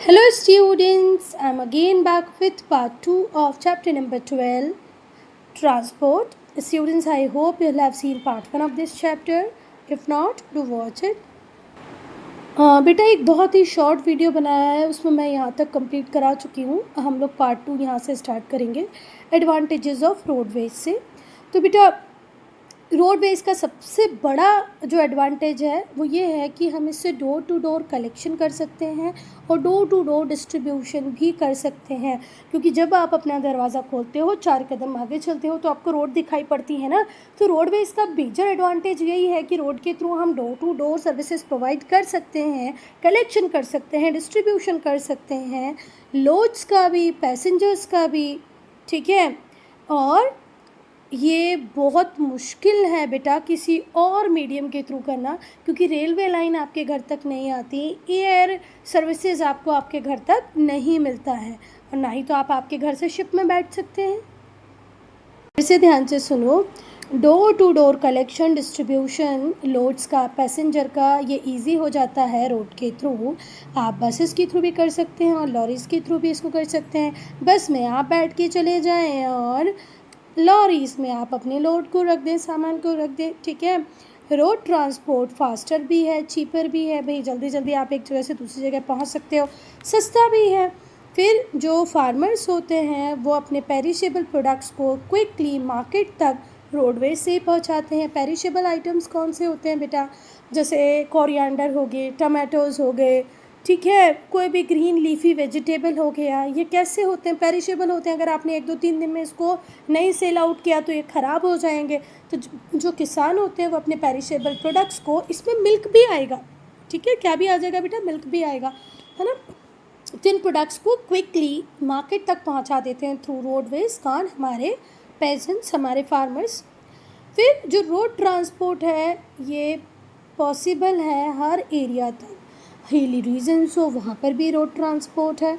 Hello students, I'm again back with part 2 of chapter number 12, Transport. Students, I hope you'll have seen part 1 of this chapter. If not, do watch it. बेटा एक बहुत ही short video बनाया है, उसमें मैं यहाँ तक complete करा चुकी हूँ। हम लोग पार्ट 2 यहाँ से स्टार्ट करेंगे एडवांटेजेस ऑफ रोडवेज से। तो बेटा रोडवेज़ का सबसे बड़ा जो एडवांटेज है वो ये है कि हम इससे डोर टू डोर कलेक्शन कर सकते हैं और डोर टू डोर डिस्ट्रीब्यूशन भी कर सकते हैं, क्योंकि जब आप अपना दरवाज़ा खोलते हो 4 कदम आगे चलते हो तो आपको रोड दिखाई पड़ती है ना। तो रोडवेज़ का मेजर एडवांटेज यही है कि रोड के थ्रू हम door to door services provide कर सकते हैं, कलेक्शन कर सकते हैं, डिस्ट्रीब्यूशन कर सकते हैं, लोड्स का भी, पैसेंजर्स का भी, ठीक है। और ये बहुत मुश्किल है बेटा किसी और मीडियम के थ्रू करना, क्योंकि रेलवे लाइन आपके घर तक नहीं आती, एयर सर्विसेज आपको आपके घर तक नहीं मिलता है, और ना ही तो आप आपके घर से शिप में बैठ सकते हैं। इसे ध्यान से सुनो, door to door collection, distribution, loads का, पैसेंजर का, ये इजी हो जाता है रोड के थ्रू। आप बसेस के थ्रू भी कर सकते हैं और लॉरीज़ के थ्रू भी इसको कर सकते हैं। बस में आप बैठ के चले जाएं और लॉरीज़ में आप अपने लोड को रख दें, सामान को रख दें, ठीक है। रोड ट्रांसपोर्ट फास्टर भी है, चीपर भी है, भाई जल्दी जल्दी आप एक जगह से दूसरी जगह पहुंच सकते हो, सस्ता भी है। फिर जो फार्मर्स होते हैं वो अपने पेरिशेबल प्रोडक्ट्स को क्विकली मार्केट तक रोडवेज से पहुंचाते हैं। पेरिशेबल आइटम्स कौन से होते हैं बेटा? जैसे कोरिएंडर हो गए, टमाटोज़ हो गए, ठीक है, कोई भी ग्रीन लीफी वेजिटेबल हो गया, ये कैसे होते हैं? पेरिशेबल होते हैं। अगर आपने 1-2-3 दिन में इसको नहीं सेल आउट किया तो ये ख़राब हो जाएंगे। तो जो किसान होते हैं वो अपने पेरिशेबल प्रोडक्ट्स को, इसमें मिल्क भी आएगा, ठीक है, क्या भी आ जाएगा बेटा? मिल्क भी आएगा, है ना। तो इन प्रोडक्ट्स को क्विकली मार्केट तक पहुंचा देते हैं थ्रू रोडवेज, कौन? हमारे पेजेंट्स, हमारे फार्मर्स। फिर जो रोड ट्रांसपोर्ट है ये पॉसिबल है हर एरिया तक। हिली रीजन्स हो वहाँ पर भी रोड ट्रांसपोर्ट है,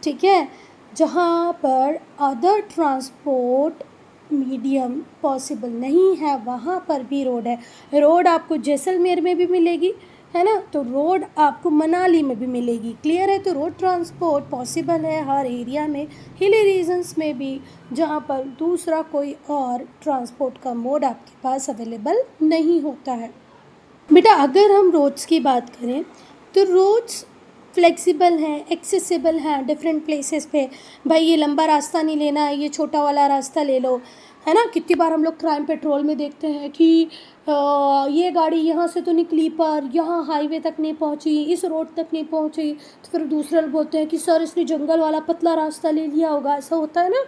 ठीक है। जहाँ पर अदर ट्रांसपोर्ट मीडियम पॉसिबल नहीं है वहाँ पर भी रोड है। रोड आपको जैसलमेर में भी मिलेगी, है ना, तो रोड आपको मनाली में भी मिलेगी। क्लियर है? तो रोड ट्रांसपोर्ट पॉसिबल है हर एरिया में, हिली रीजन्स में भी, जहाँ पर दूसरा कोई और ट्रांसपोर्ट का मोड आपके पास अवेलेबल नहीं होता है। बेटा अगर हम रोड्स की बात करें तो रोड्स फ्लेक्सिबल हैं, एक्सेसिबल हैं डिफरेंट प्लेसेस पे। भाई ये लंबा रास्ता नहीं लेना है, ये छोटा वाला रास्ता ले लो, है ना। कितनी बार हम लोग क्राइम पेट्रोल में देखते हैं कि ये गाड़ी यहाँ से तो निकली पर यहाँ हाईवे तक नहीं पहुँची, इस रोड तक नहीं पहुँची, तो फिर दूसरे लोग बोलते हैं कि सर इसने जंगल वाला पतला रास्ता ले लिया होगा, ऐसा होता है ना।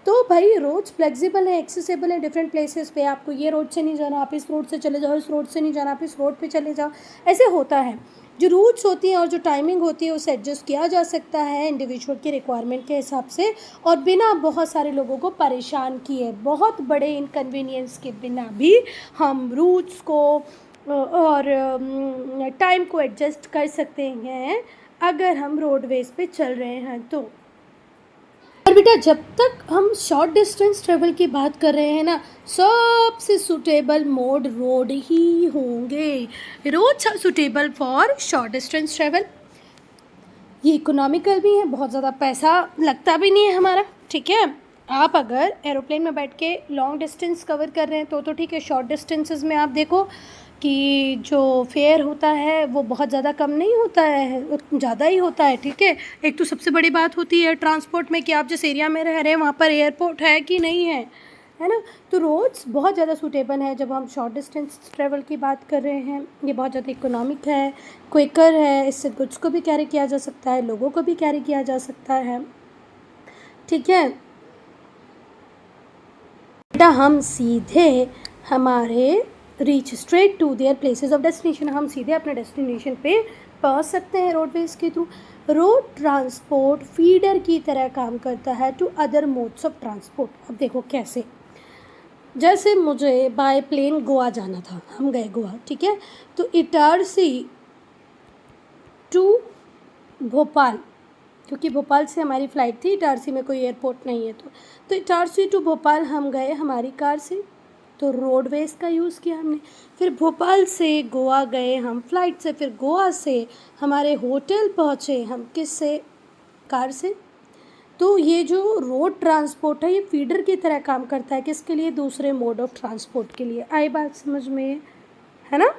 तो भाई रोड्स फ्लेक्सिबल है, एक्सेसिबल है डिफरेंट प्लेसेस पे। आपको ये रोड से नहीं जाना, आप इस रोड से चले जाओ, इस रोड से नहीं जाना, आप इस रोड पे चले जाओ, ऐसे होता है। जो रूट्स होती हैं और जो टाइमिंग होती है उसे एडजस्ट किया जा सकता है इंडिविजुअल के रिक्वायरमेंट के हिसाब से, और बिना बहुत सारे लोगों को परेशान किए, बहुत बड़े इनकन्वीनियंस के बिना भी हम रूट्स को और टाइम को एडजस्ट कर सकते हैं अगर हम रोडवेज पे चल रहे हैं तो। और बेटा जब तक हम शॉर्ट डिस्टेंस ट्रेवल की बात कर रहे हैं ना, सबसे सूटेबल मोड रोड ही होंगे। Roads are suitable for short distance travel. ये इकोनॉमिकल भी है, बहुत ज़्यादा पैसा लगता भी नहीं है हमारा, ठीक है। आप अगर एरोप्लेन में बैठ के लॉन्ग डिस्टेंस कवर कर रहे हैं तो ठीक है। शॉर्ट डिस्टेंसेस में आप देखो कि जो फेयर होता है वो बहुत ज़्यादा कम नहीं होता है, ज़्यादा ही होता है, ठीक है। एक तो सबसे बड़ी बात होती है ट्रांसपोर्ट में कि आप जिस एरिया में रह रहे हैं वहाँ पर एयरपोर्ट है कि नहीं है, है ना। तो रोड्स बहुत ज़्यादा सूटेबल है जब हम शॉर्ट डिस्टेंस ट्रेवल की बात कर रहे हैं। ये बहुत ज़्यादा इकोनॉमिक है, क्विकर है, इससे गुड्स को भी कैरी किया जा सकता है, लोगों को भी कैरी किया जा सकता है, ठीक है। बेटा हम सीधे हमारे reach straight to their places of destination, हम सीधे अपने डेस्टिनेशन पे पहुंच सकते हैं रोडवेज के थ्रू। रोड ट्रांसपोर्ट फीडर की तरह काम करता है to other modes of transport. अब देखो कैसे, जैसे मुझे बाय प्लेन गोवा जाना था, हम गए गोवा, ठीक है। तो इटारसी टू भोपाल, क्योंकि भोपाल से हमारी फ़्लाइट थी, इटारसी में कोई एयरपोर्ट नहीं है, तो इटारसी टू भोपाल हम गए हमारी कार से, तो रोडवेज का यूज़ किया हमने। फिर भोपाल से गोवा गए हम फ़्लाइट से, फिर गोवा से हमारे होटल पहुँचे हम किस से? कार से। तो ये जो रोड ट्रांसपोर्ट है ये फीडर की तरह काम करता है, किसके लिए? दूसरे मोड ऑफ ट्रांसपोर्ट के लिए। आई बात समझ में, है ना?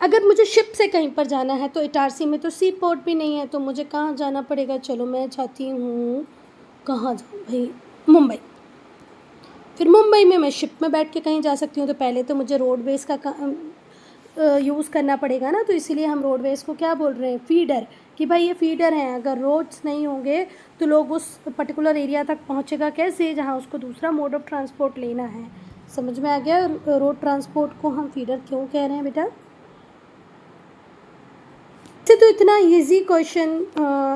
अगर मुझे शिप से कहीं पर जाना है तो इटारसी में तो सी पोर्ट भी नहीं है, तो मुझे कहाँ जाना पड़ेगा? चलो मैं चाहती हूँ, कहाँ जाऊँ भाई? मुंबई। फिर मुंबई में मैं शिप में बैठ के कहीं जा सकती हूँ, तो पहले तो मुझे रोडवेज़ का यूज़ करना पड़ेगा ना, तो इसीलिए हम रोडवेज़ को क्या बोल रहे हैं? फीडर। कि भाई ये फीडर हैं, अगर रोड्स नहीं होंगे तो लोग उस पर्टिकुलर एरिया तक पहुँचेगा कैसे जहाँ उसको दूसरा मोड ऑफ ट्रांसपोर्ट लेना है। समझ में आ गया रोड ट्रांसपोर्ट को हम फीडर क्यों कह रहे हैं बेटा? तो इतना इजी क्वेश्चन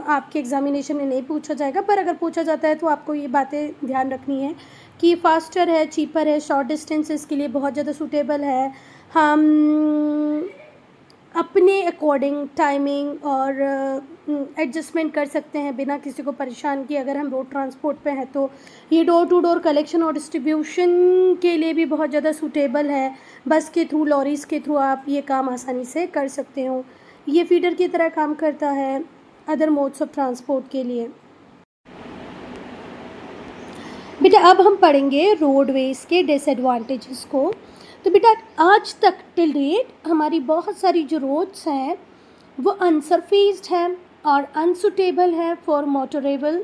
आपके एग्जामिनेशन में नहीं पूछा जाएगा, पर अगर पूछा जाता है तो आपको ये बातें ध्यान रखनी है कि फास्टर है, चीपर है, शॉर्ट डिस्टेंसेस के लिए बहुत ज़्यादा सूटेबल है। हम अपने अकॉर्डिंग टाइमिंग और एडजस्टमेंट कर सकते हैं बिना किसी को परेशान किए। अगर हम रोड ट्रांसपोर्ट पे हैं तो ये डोर टू डोर कलेक्शन और डिस्ट्रीब्यूशन के लिए भी बहुत ज़्यादा सूटेबल है। बस के थ्रू, लॉरीज़ के थ्रू आप ये काम आसानी से कर सकते हो। ये फीडर की तरह काम करता है अदर मोड्स ऑफ ट्रांसपोर्ट के लिए। बेटा अब हम पढ़ेंगे रोडवेज़ के डिसएडवांटेजेस को। तो बेटा आज तक टिल डेट हमारी बहुत सारी जो रोड्स हैं वो अनसरफेस्ड हैं और अनसुटेबल है फॉर मोटरेबल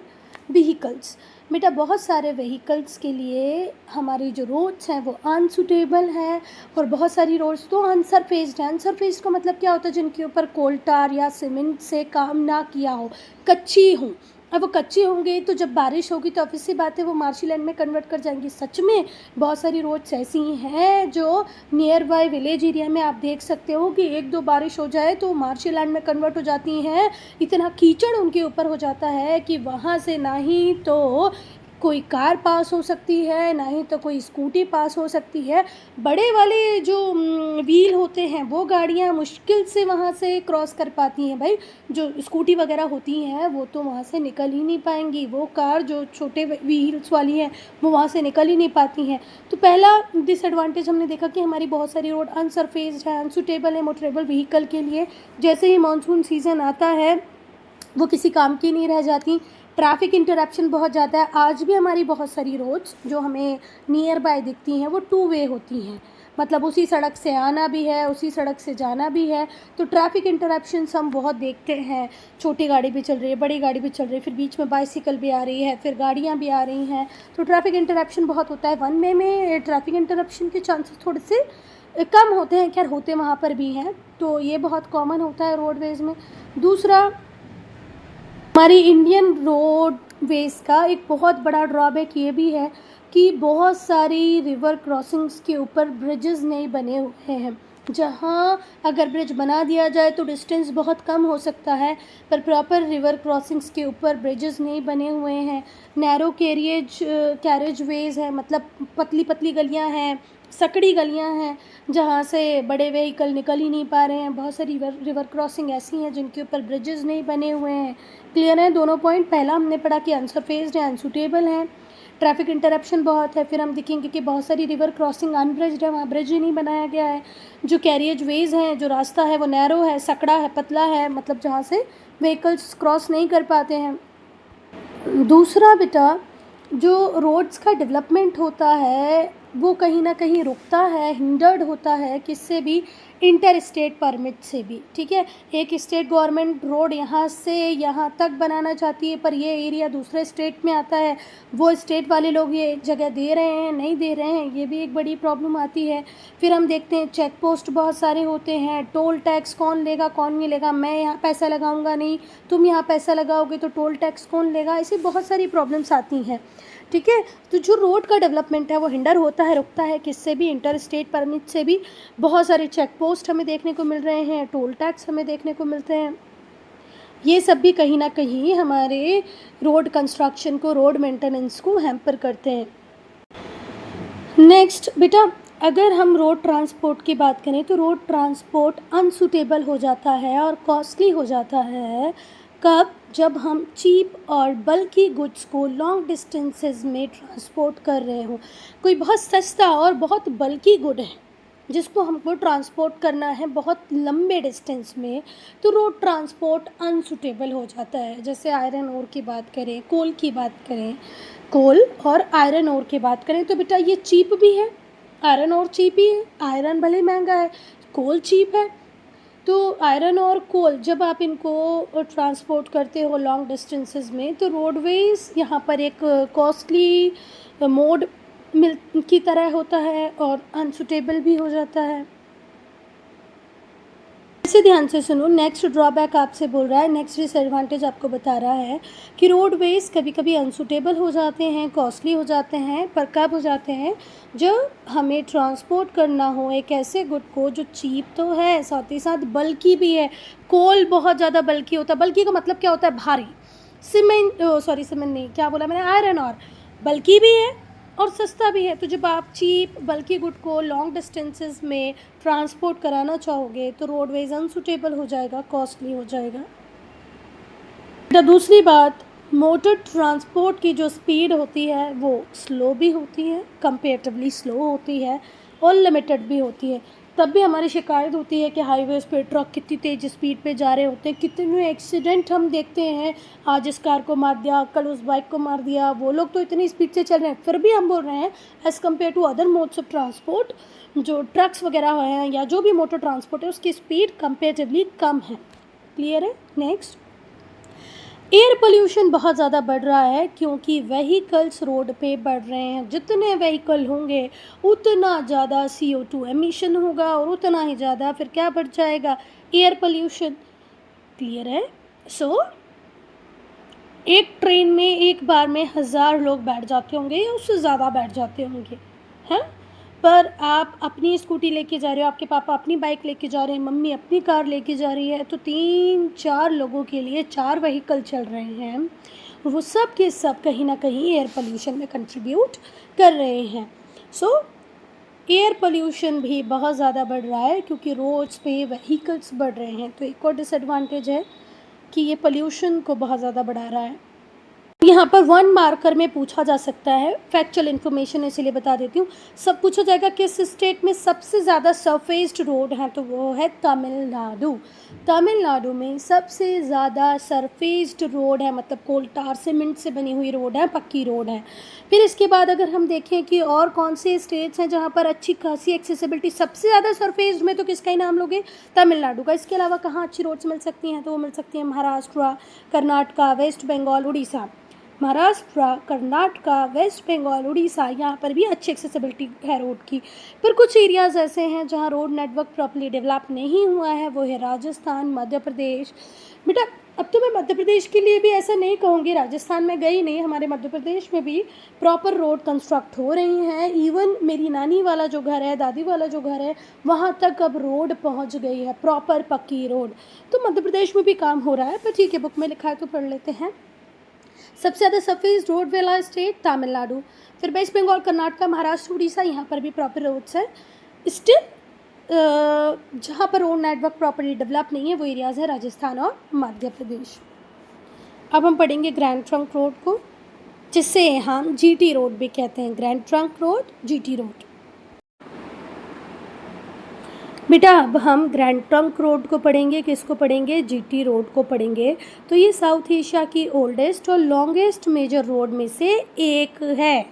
व्हीकल्स। बेटा बहुत सारे व्हीकल्स के लिए हमारी जो रोड्स हैं वो अनसुटेबल हैं और बहुत सारी रोड्स तो अनसरफेस्ड हैं। अनसरफेस्ड का मतलब क्या होता है? जिनके ऊपर कोल टार या सीमेंट से काम ना किया हो, कच्ची हों। अब वो कच्चे होंगे तो जब बारिश होगी तो ऑब्वियस सी बात है वो मार्शी लैंड में कन्वर्ट कर जाएंगी। सच में बहुत सारी रोड्स ऐसी हैं जो नियर बाय विलेज एरिया में आप देख सकते हो कि एक दो बारिश हो जाए तो मार्शी लैंड में कन्वर्ट हो जाती हैं। इतना कीचड़ उनके ऊपर हो जाता है कि वहाँ से ना ही तो कोई कार पास हो सकती है, ना ही तो कोई स्कूटी पास हो सकती है। बड़े वाले जो व्हील होते हैं वो गाड़ियाँ मुश्किल से वहाँ से क्रॉस कर पाती हैं। भाई जो स्कूटी वगैरह होती हैं वो तो वहाँ से निकल ही नहीं पाएंगी। वो कार जो छोटे व्हील्स वाली हैं वो वहाँ से निकल ही नहीं पाती हैं। तो पहला डिसएडवांटेज हमने देखा कि हमारी बहुत सारी रोड अनसरफेस्ड है, अनसुटेबल है मोटरेबल व्हीकल के लिए। जैसे ही मानसून सीज़न आता है वो किसी काम की नहीं रह जाती। ट्रैफिक इंटरप्शन बहुत ज़्यादा है। आज भी हमारी बहुत सारी रोड्स जो हमें नियर बाय दिखती हैं वो 2 वे होती हैं, मतलब उसी सड़क से आना भी है, उसी सड़क से जाना भी है। तो ट्रैफिक इंटरप्शंस हम बहुत देखते हैं। छोटी गाड़ी भी चल रही है, बड़ी गाड़ी भी चल रही है, फिर बीच में बाइसिकल भी आ रही है, फिर गाड़ियाँ भी आ रही हैं, तो ट्रैफिक इंटरप्शन बहुत होता है। वन वे में ट्रैफिक इंटरप्शन के चांसेस थोड़े से कम होते हैं, खैर होते वहाँ पर भी हैं, तो ये बहुत कॉमन होता है रोडवेज़ में। दूसरा, हमारी इंडियन रोडवेज़ का एक बहुत बड़ा ड्रॉबैक ये भी है कि बहुत सारी रिवर क्रॉसिंग्स के ऊपर ब्रिजेस नहीं बने हुए हैं। जहाँ अगर ब्रिज बना दिया जाए तो डिस्टेंस बहुत कम हो सकता है, पर प्रॉपर रिवर क्रॉसिंग्स के ऊपर ब्रिजेस नहीं बने हुए हैं। नैरो कैरेज वेज़ है, मतलब पतली पतली गलियाँ हैं, सकड़ी गलियाँ हैं जहाँ से बड़े व्हीकल निकल ही नहीं पा रहे हैं। बहुत सारी रिवर क्रॉसिंग ऐसी हैं जिनके ऊपर ब्रिजेस नहीं बने हुए हैं। क्लियर है दोनों पॉइंट? पहला हमने पढ़ा कि अनसरफेस्ड है, अनसूटेबल है, ट्रैफिक इंटरप्शन बहुत है। फिर हम देखेंगे कि बहुत सारी रिवर क्रॉसिंग अनब्रिज्ड है, वहाँ ब्रिज ही नहीं बनाया गया है। जो कैरियज वेज़ हैं, जो रास्ता है वो नैरो है, सकड़ा है, पतला है, मतलब जहाँ से व्हीकल्स क्रॉस नहीं कर पाते हैं। दूसरा बेटा, जो रोड्स का डेवलपमेंट होता है वो कहीं ना कहीं रुकता है, हिंडर्ड होता है, किससे भी? इंटर स्टेट परमिट से भी। ठीक है, एक स्टेट गवर्नमेंट रोड यहाँ से यहाँ तक बनाना चाहती है, पर ये एरिया दूसरे स्टेट में आता है, वो स्टेट वाले लोग ये जगह दे रहे हैं नहीं दे रहे हैं, ये भी एक बड़ी प्रॉब्लम आती है। फिर हम देखते हैं चेक पोस्ट बहुत सारे होते हैं, टोल टैक्स कौन लेगा कौन नहीं लेगा, मैं यहाँ पैसा लगाऊंगा नहीं, तुम यहाँ पैसा लगाओगे तो टोल टैक्स कौन लेगा, ऐसी बहुत सारी प्रॉब्लम्स आती हैं। ठीक है, तो जो रोड का डेवलपमेंट है वो हिंडर होता है, रुकता है, किससे भी? इंटर स्टेट परमिट से भी। बहुत सारे चेक पोस्ट हमें देखने को मिल रहे हैं, टोल टैक्स हमें देखने को मिलते हैं। ये सब भी कहीं ना कहीं हमारे रोड कंस्ट्रक्शन को, रोड मेंटेनेंस को हैम्पर करते हैं। नेक्स्ट बेटा, अगर हम रोड ट्रांसपोर्ट की बात करें तो रोड ट्रांसपोर्ट अनसूटेबल हो जाता है और कॉस्टली हो जाता है। कब? जब हम चीप और बल्कि गुड्स को लॉन्ग डिस्टेंसेस में ट्रांसपोर्ट कर रहे हों। कोई बहुत सस्ता और बहुत बल्कि गुड है, जिसको हमको ट्रांसपोर्ट करना है बहुत लंबे डिस्टेंस में, तो रोड ट्रांसपोर्ट अनसूटेबल हो जाता है। जैसे आयरन ओर की बात करें, कोल की बात करें, कोल और आयरन ओर की बात करें, तो बेटा ये चीप भी है, आयरन ओर चीप ही है। आयरन भले महंगा है, कोल चीप है। तो आयरन और कोल जब आप इनको ट्रांसपोर्ट करते हो लॉन्ग डिस्टेंसेस में, तो रोडवेज़ यहाँ पर एक कॉस्टली मोड मिल की तरह होता है और अनसुटेबल भी हो जाता है। इसे ध्यान से सुनो। नेक्स्ट ड्रॉबैक आपसे बोल रहा है, नेक्स्ट डिसएडवांटेज आपको बता रहा है कि रोडवेज कभी कभी अनसुटेबल हो जाते हैं, कॉस्टली हो जाते हैं। पर कब हो जाते हैं? जब हमें ट्रांसपोर्ट करना हो एक ऐसे गुड को जो चीप तो है, साथ ही साथ बल्कि भी है। कोल बहुत ज़्यादा बल्कि होता है। बल्कि का मतलब क्या होता है? भारी। सीमेंट नहीं, क्या बोला मैंने? आयरन और बल्कि भी है और सस्ता भी है। तो जब आप चीप बल्कि गुड को लॉन्ग डिस्टेंसेस में ट्रांसपोर्ट कराना चाहोगे तो रोडवेज अनसुटेबल हो जाएगा, कॉस्टली हो जाएगा। दूसरी बात, मोटर ट्रांसपोर्ट की जो स्पीड होती है वो स्लो भी होती है, कंपेरेटिवली स्लो होती है और लिमिटेड भी होती है। तब भी हमारी शिकायत होती है कि हाईवेज़ पे ट्रक कितनी तेज़ स्पीड पे जा रहे होते हैं, कितने एक्सीडेंट हम देखते हैं। आज इस कार को मार दिया, कल उस बाइक को मार दिया। वो लोग तो इतनी स्पीड से चल रहे हैं, फिर भी हम बोल रहे हैं as compare to other modes of transport, जो ट्रक्स वगैरह हैं या जो भी मोटर ट्रांसपोर्ट है उसकी स्पीड कंपेरेटिवली कम है। क्लियर है? नेक्स्ट, एयर पोल्यूशन बहुत ज़्यादा बढ़ रहा है क्योंकि व्हीकल्स रोड पे बढ़ रहे हैं। जितने व्हीकल होंगे उतना ज़्यादा CO2 एमिशन होगा और उतना ही ज़्यादा फिर क्या बढ़ जाएगा? Air pollution. क्लियर है? सो एक ट्रेन में एक बार में 1000 लोग बैठ जाते होंगे या उससे ज़्यादा बैठ जाते होंगे, हैं? पर आप अपनी स्कूटी लेके जा रहे हो, आपके पापा अपनी बाइक लेके जा रहे हैं, मम्मी अपनी कार लेके जा रही है, तो 3-4 लोगों के लिए 4 व्हीकल चल रहे हैं। वो सब के सब कहीं ना कहीं एयर पोल्यूशन में कंट्रीब्यूट कर रहे हैं। सो एयर पोल्यूशन भी बहुत ज़्यादा बढ़ रहा है क्योंकि रोड्स पे व्हीकल्स बढ़ रहे हैं। तो एक और डिसएडवांटेज है कि ये पोल्यूशन को बहुत ज़्यादा बढ़ा रहा है। यहाँ पर 1 मार्कर में पूछा जा सकता है, फैक्चुअल इन्फॉर्मेशन इसलिए बता देती हूँ। सब पूछा जाएगा किस स्टेट में सबसे ज़्यादा सरफेस्ड रोड है, तो वो है तमिलनाडु। तमिलनाडु में सबसे ज़्यादा सरफेस्ड रोड है, मतलब कोल tar सीमेंट से बनी हुई रोड है, पक्की रोड है। फिर इसके बाद अगर हम देखें कि और कौन से स्टेट्स हैं जहाँ पर अच्छी खासी एक्सेसिबिलिटी सबसे ज़्यादा सरफेस्ड में, तो किसका ही नाम लोगे? तमिलनाडु का। इसके अलावा कहाँ अच्छी रोड्स मिल सकती हैं? तो वो मिल सकती हैं महाराष्ट्र, कर्नाटका, वेस्ट बंगाल, उड़ीसा। महाराष्ट्र, कर्नाटका, वेस्ट बंगाल, उड़ीसा, यहाँ पर भी अच्छी एक्सेसिबिलिटी है रोड की। पर कुछ एरियाज़ ऐसे हैं जहाँ रोड नेटवर्क प्रॉपर्ली डेवलप नहीं हुआ है, वो है राजस्थान, मध्य प्रदेश। बेटा अब तो मैं मध्य प्रदेश के लिए भी ऐसा नहीं कहूँगी, राजस्थान में गई नहीं, हमारे मध्य प्रदेश में भी प्रॉपर रोड कंस्ट्रक्ट हो रही हैं। इवन मेरी नानी वाला जो घर है, दादी वाला जो घर है, वहाँ तक अब रोड पहुँच गई है, प्रॉपर पक्की रोड। तो मध्य प्रदेश में भी काम हो रहा है, पर ठीक है, बुक में लिखा है तो पढ़ लेते हैं। सबसे ज़्यादा सरफेस रोड वाला स्टेट तमिलनाडु, फिर वेस्ट बंगाल, कर्नाटका, महाराष्ट्र, उड़ीसा, यहाँ पर भी प्रॉपर रोड्स हैं। स्टिल जहाँ पर रोड नेटवर्क प्रॉपर्ली डेवलप नहीं है वो एरियाज़ है राजस्थान और मध्य प्रदेश। अब हम पढ़ेंगे ग्रैंड ट्रंक रोड को, जिससे हम GT रोड भी कहते हैं। Grand Trunk road, GT road. बेटा अब हम ग्रैंड ट्रंक रोड को पढ़ेंगे, किसको पढ़ेंगे? GT रोड को पढ़ेंगे। तो ये साउथ एशिया की ओल्डेस्ट और लॉन्गेस्ट मेजर रोड में से एक है,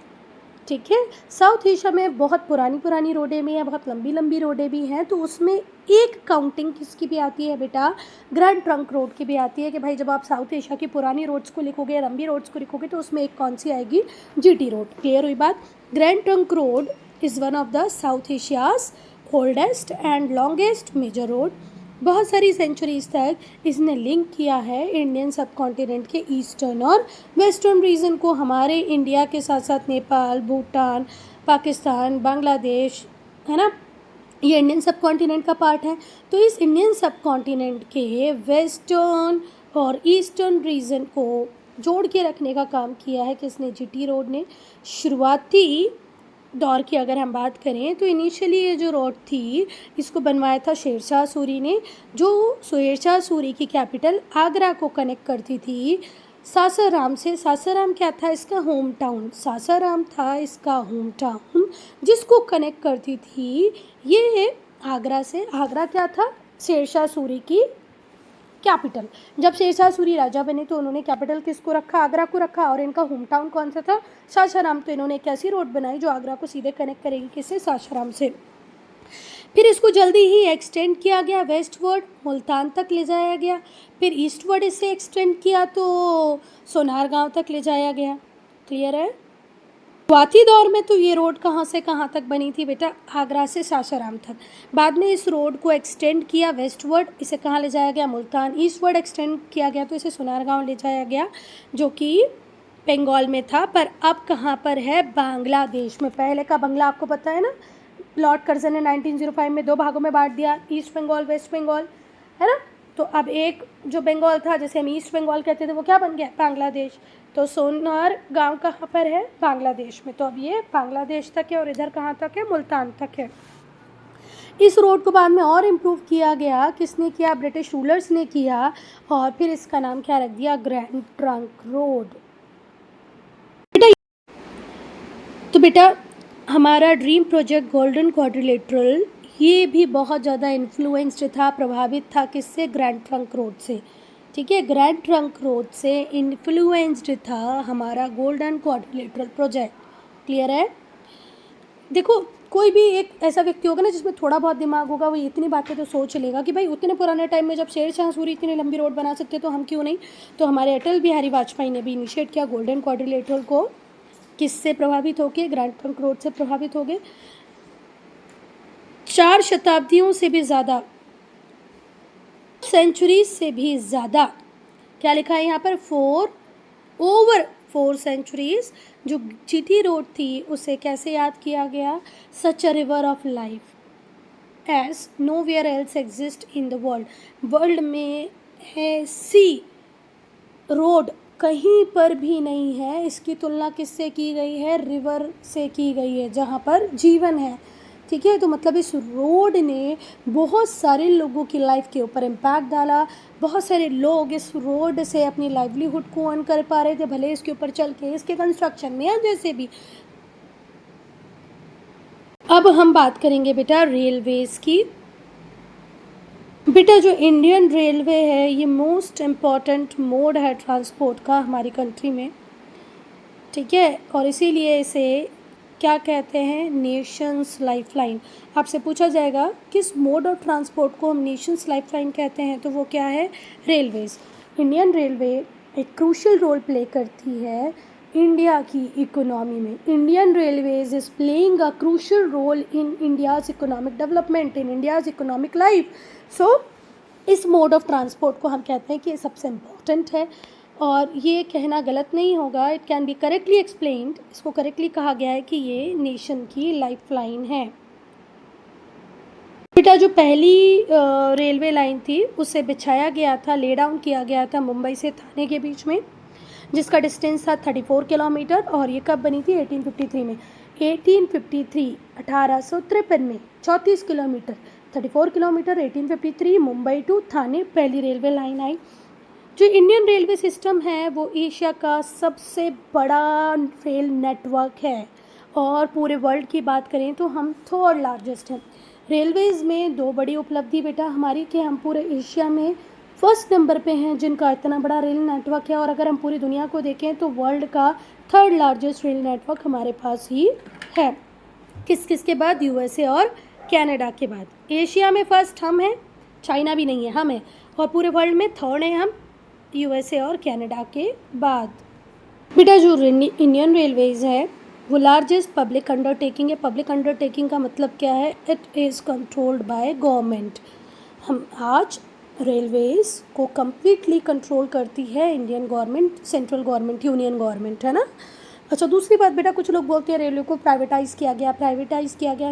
ठीक है। साउथ एशिया में बहुत पुरानी रोडें भी हैं, बहुत लंबी लंबी रोडें भी हैं। तो उसमें एक काउंटिंग किसकी भी आती है बेटा? ग्रैंड ट्रंक रोड की भी आती है कि भाई जब आप साउथ एशिया की पुरानी रोड्स को लिखोगे, लंबी रोड्स को लिखोगे, तो उसमें एक कौन सी आएगी? GT road. क्लियर हुई बात? Grand Trunk Road is one of the South Asia's oldest and longest major road. बहुत सारी सेंचुरीज तक इसने लिंक किया है इंडियन सब कॉन्टिनेंट के ईस्टर्न और वेस्टर्न रीजन को, हमारे इंडिया के साथ साथ नेपाल, भूटान, पाकिस्तान, बांग्लादेश, है ना, ये इंडियन सब कॉन्टिनेंट का पार्ट है। तो इस इंडियन सब कॉन्टिनेंट के वेस्टर्न और ईस्टर्न रीजन को जोड़ के रखने का काम किया है किसने? GT रोड ने। शुरुआती दौर की अगर हम बात करें तो इनिशियली ये जो रोड थी इसको बनवाया था शेरशाह सूरी ने, जो शेरशाह सूरी की कैपिटल आगरा को कनेक्ट करती थी सासाराम से। सासाराम क्या था? इसका होम टाउन। सासाराम था इसका होम टाउन जिसको कनेक्ट करती थी ये आगरा से। आगरा क्या था? शेरशाह सूरी की कैपिटल। जब शेरशाह सूरी राजा बने तो उन्होंने कैपिटल किसको रखा? आगरा को रखा। और इनका होम टाउन कौन सा था? सासाराम। तो इन्होंने एक ऐसी रोड बनाई जो आगरा को सीधे कनेक्ट करेगी किससे? सासाराम से। फिर इसको जल्दी ही एक्सटेंड किया गया वेस्टवर्ड, मुल्तान तक ले जाया गया। फिर ईस्टवर्ड इसे एक्सटेंड किया तो सोनार गांव तक ले जाया गया। क्लियर है? शुरुआती दौर में तो ये रोड कहाँ से कहाँ तक बनी थी बेटा? आगरा से सासाराम तक। बाद में इस रोड को एक्सटेंड किया वेस्टवर्ड, इसे कहाँ ले जाया गया? मुल्तान। ईस्टवर्ड एक्सटेंड किया गया तो इसे सोनार गांव ले जाया गया जो कि बंगाल में था। पर अब कहाँ पर है? बांग्लादेश में। पहले का बंगला आपको पता है ना, लॉर्ड कर्जन ने 1905 में 2 भागों में बांट दिया, ईस्ट बंगाल वेस्ट बंगाल, है ना। तो अब एक जो बंगाल था जैसे हम ईस्ट बंगाल कहते थे वो क्या बन गया? बांग्लादेश। तो सोनार गांव कहाँ पर है? बांग्लादेश में। तो अब ये बांग्लादेश तक है और इधर कहाँ तक है? मुल्तान तक है। इस रोड को बाद में और इम्प्रूव किया गया। किसने किया? ब्रिटिश रूलर्स ने किया। और फिर इसका नाम क्या रख दिया? Grand Trunk road. तो बेटा हमारा ड्रीम प्रोजेक्ट गोल्डन क्वाड्रिलेटरल ये भी बहुत ज़्यादा इन्फ्लुएंस्ड था, प्रभावित था किससे? ग्रैंड ट्रंक रोड से। ठीक है, ग्रैंड ट्रंक रोड से इन्फ्लुएंस्ड था हमारा गोल्डन क्वाड्रिलेटरल प्रोजेक्ट। क्लियर है? देखो कोई भी एक ऐसा व्यक्ति होगा ना जिसमें थोड़ा बहुत दिमाग होगा, वो इतनी बातें तो सोच लेगा कि भाई उतने पुराने टाइम में जब शेरशाह सूरी इतनी लंबी रोड बना सकते तो हम क्यों नहीं। तो हमारे अटल बिहारी वाजपेयी ने भी इनिशिएट किया गोल्डन क्वाड्रिलेटरल को। किससे प्रभावित होके? ग्रैंड ट्रंक रोड से प्रभावित हो गए। 4 शताब्दियों से भी ज़्यादा, सेंचुरीज से भी ज़्यादा, क्या लिखा है यहाँ पर? 4 सेंचुरीज जो जीटी रोड थी उसे कैसे याद किया गया? Such a river of life as nowhere else exist in the world. World में ऐसी रोड कहीं पर भी नहीं है। इसकी तुलना किससे की गई है? रिवर से की गई है जहाँ पर जीवन है। ठीक है, तो मतलब इस रोड ने बहुत सारे लोगों की लाइफ के ऊपर इम्पैक्ट डाला। बहुत सारे लोग इस रोड से अपनी लाइवलीहुड को अर्न कर पा रहे थे, भले इसके ऊपर चल के, इसके कंस्ट्रक्शन में या जैसे भी। अब हम बात करेंगे बेटा रेलवेज़ की। बेटा जो इंडियन रेलवे है ये मोस्ट इम्पॉर्टेंट मोड है ट्रांसपोर्ट का हमारी कंट्री में। ठीक है, और इसीलिए इसे क्या कहते हैं? Nations lifeline. आपसे पूछा जाएगा किस मोड ऑफ ट्रांसपोर्ट को हम नेशंस लाइफलाइन कहते हैं, तो वो क्या है? रेलवेज़। इंडियन रेलवे एक क्रूशियल रोल प्ले करती है इंडिया की इकोनॉमी में। Indian railways is playing a crucial role in India's economic development, in India's economic life. So इस मोड ऑफ ट्रांसपोर्ट को हम कहते हैं कि ये सबसे इम्पोर्टेंट है। और ये कहना गलत नहीं होगा, it can be correctly explained. इसको करेक्टली कहा गया है कि ये नेशन की लाइफलाइन है। बेटा जो पहली रेलवे लाइन थी उसे बिछाया गया था, ले डाउन किया गया था मुंबई से थाने के बीच में, जिसका डिस्टेंस था 34 किलोमीटर। और ये कब बनी थी? 1853 में। 1853 में 34 किलोमीटर, 34 किलोमीटर, 1853 मुंबई टू थाने पहली रेलवे लाइन आई। जो इंडियन रेलवे सिस्टम है वो एशिया का सबसे बड़ा रेल नेटवर्क है। और पूरे वर्ल्ड की बात करें तो हम 3rd लार्जेस्ट हैं। रेलवेज़ में 2 बड़ी उपलब्धि बेटा हमारी कि हम पूरे एशिया में 1st नंबर पे हैं जिनका इतना बड़ा रेल नेटवर्क है। और अगर हम पूरी दुनिया को देखें तो वर्ल्ड का 3rd लार्जेस्ट रेल नेटवर्क हमारे पास ही है। किस किस के बाद? यूएसए और कनाडा के बाद। एशिया में 1st हम हैं, चाइना भी नहीं है, हम हैं। और पूरे वर्ल्ड में 3rd हैं हम, यूएसए और कनाडा के बाद। बेटा जो इंडियन रेलवेज़ है वो लार्जेस्ट पब्लिक अंडरटेकिंग है। पब्लिक अंडरटेकिंग का मतलब क्या है? It is controlled by government. हम आज रेलवेज़ को कम्प्लीटली कंट्रोल करती है Indian government, central government, union government, है ना। अच्छा, दूसरी बात बेटा, कुछ लोग बोलते हैं रेलवे को प्राइवेटाइज़ किया गया।